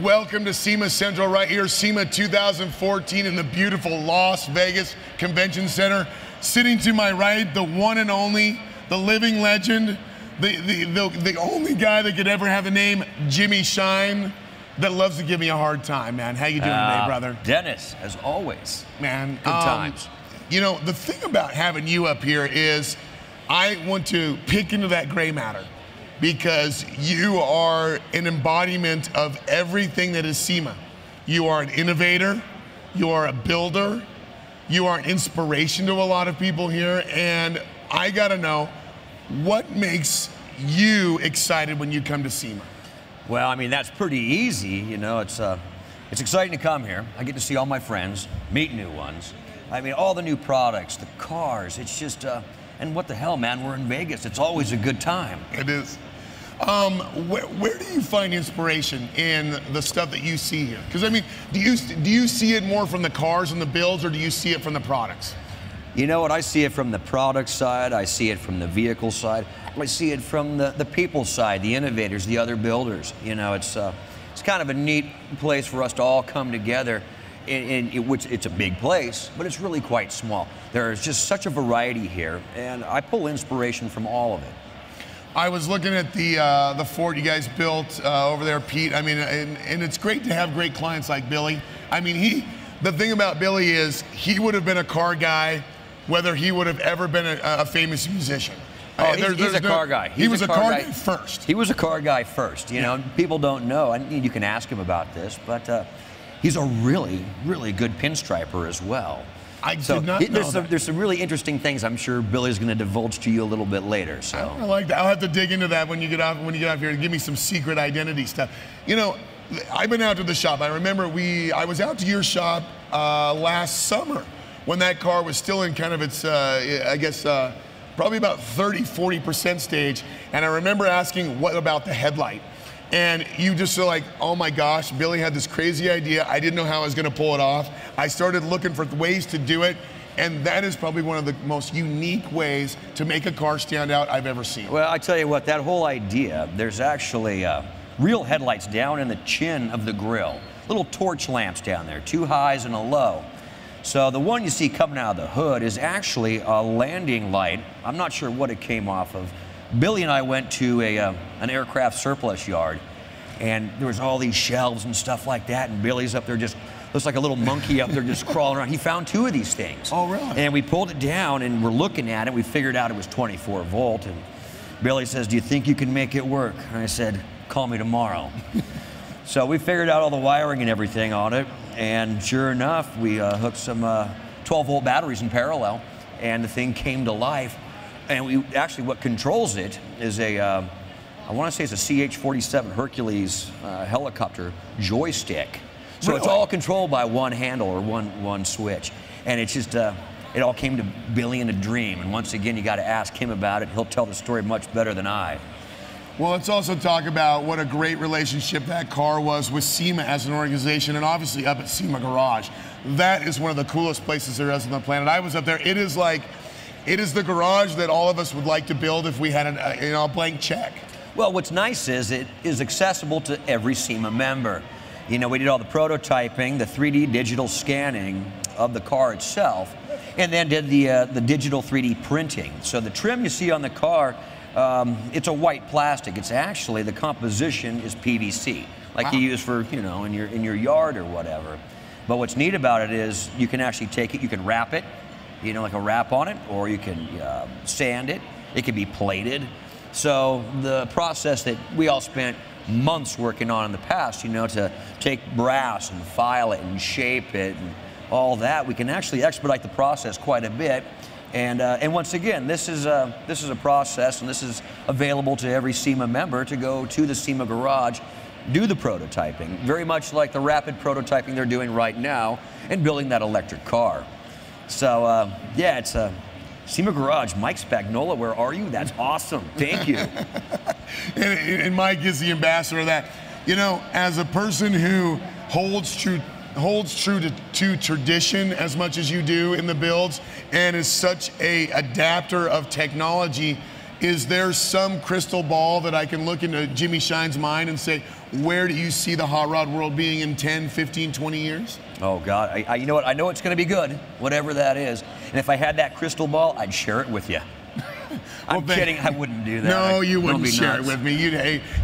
Welcome to SEMA Central right here, SEMA 2014 in the beautiful Las Vegas Convention Center. Sitting to my right, the one and only, the living legend, the only guy that could ever have the name Jimmy Shine, that loves to give me a hard time, man. How you doing today, brother? Dennis, as always. Man, good times. You know, the thing about having you up here is I want to pick into that gray matter, because you are an embodiment of everything that is SEMA. You are an innovator, you are a builder, you are an inspiration to a lot of people here, and I gotta know, what makes you excited when you come to SEMA? Well, I mean, that's pretty easy. You know, it's exciting to come here. I get to see all my friends, meet new ones. I mean, all the new products, the cars, it's just, and what the hell, man, we're in Vegas. It's always a good time. It is. Where do you find inspiration in the stuff that you see here? Because I mean, do you see it more from the cars and the builds, or do you see it from the products? You know what? I see it from the product side. I see it from the vehicle side. I see it from the people side, the innovators, the other builders. You know, it's kind of a neat place for us to all come together. Which it's a big place, but it's really quite small. There's just such a variety here, and I pull inspiration from all of it. I was looking at the Ford you guys built over there, Pete. I mean, and it's great to have great clients like Billy. I mean, the thing about Billy is he would have been a car guy whether he would have ever been a famous musician. Oh, he's a car guy. He was a car guy first. He was a car guy first. You know, people don't know, and you can ask him about this, but he's a really, really good pinstriper as well. I did not know that. There's some really interesting things I'm sure Billy's going to divulge to you a little bit later. So I like that. I'll have to dig into that when you get off here and give me some secret identity stuff. You know, I've been out to the shop. I remember I was out to your shop last summer when that car was still in kind of its I guess probably about 30-40% stage, and I remember asking, what about the headlight? And you just were like, oh my gosh, Billy had this crazy idea. I didn't know how I was gonna pull it off. I started looking for ways to do it, and that is probably one of the most unique ways to make a car stand out I've ever seen. Well, I tell you what, that whole idea, there's actually real headlights down in the chin of the grille. Little torch lamps down there, 2 highs and a low. So the one you see coming out of the hood is actually a landing light. I'm not sure what it came off of. Billy and I went to an aircraft surplus yard, and there was all these shelves and stuff like that, and Billy's up there just looks like a little monkey up there just crawling around. He found 2 of these things. Oh, really? And we pulled it down, and we're looking at it. We figured out it was 24 volt, and Billy says, do you think you can make it work? And I said, call me tomorrow. So we figured out all the wiring and everything on it, and sure enough, we hooked some 12-volt batteries in parallel, and the thing came to life. And what controls it is I want to say it's a CH-47 Hercules helicopter joystick. So It's all controlled by one handle or one switch. And it's just, it all came to Billy in a dream. And once again, you got to ask him about it. He'll tell the story much better than I. Well, let's also talk about what a great relationship that car was with SEMA as an organization, and obviously up at SEMA Garage. That is one of the coolest places there is on the planet. I was up there. It is the garage that all of us would like to build if we had a blank check. Well, what's nice is it is accessible to every SEMA member. You know, we did all the prototyping, the 3D digital scanning of the car itself, and then did the digital 3D printing. So the trim you see on the car, it's a white plastic. It's actually, the composition is PVC, like you use for, you know, in your yard or whatever. But what's neat about it is you can actually take it, you can wrap it, you know, like a wrap on it, or you can sand it. It can be plated. So the process that we all spent months working on in the past, you know, to take brass and file it and shape it and all that, we can actually expedite the process quite a bit. And once again, this is a process, and this is available to every SEMA member to go to the SEMA Garage, do the prototyping, very much like the rapid prototyping they're doing right now and building that electric car. So, yeah, it's SEMA Garage. Mike Spagnola, where are you? That's awesome. Thank you. and Mike is the ambassador of that. You know, as a person who holds true to tradition as much as you do in the builds, and is such a adapter of technology, is there some crystal ball that I can look into Jimmy Shine's mind and say, where do you see the hot rod world being in 10, 15, 20 years? Oh, God. You know what? I know it's going to be good, whatever that is. And if I had that crystal ball, I'd share it with you. I'm kidding. I wouldn't do that. No, you wouldn't share it with me.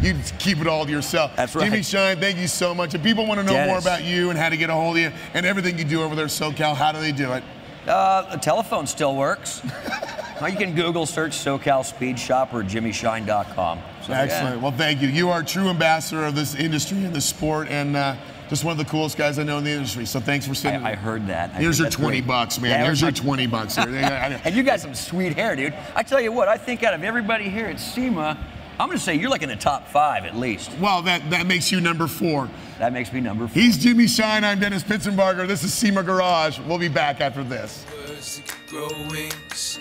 You'd keep it all to yourself. That's right. Jimmy Shine, thank you so much. If people want to know more about you and how to get a hold of you and everything you do over there at SoCal, how do they do it? The telephone still works. You can Google search SoCal Speed Shop or jimmyshine.com. So, excellent. Yeah. Well, thank you. You are a true ambassador of this industry and this sport, and just one of the coolest guys I know in the industry. So thanks for sitting. I heard that. Here's your 20 bucks, man. Here's your 20 bucks here. And you got some sweet hair, dude. I tell you what, I think out of everybody here at SEMA, I'm going to say you're like in the top 5 at least. Well, that makes you number 4. That makes me number 4. He's Jimmy Shine. I'm Dennis Pitzenbarger. This is SEMA Garage. We'll be back after this. Words that could grow wings.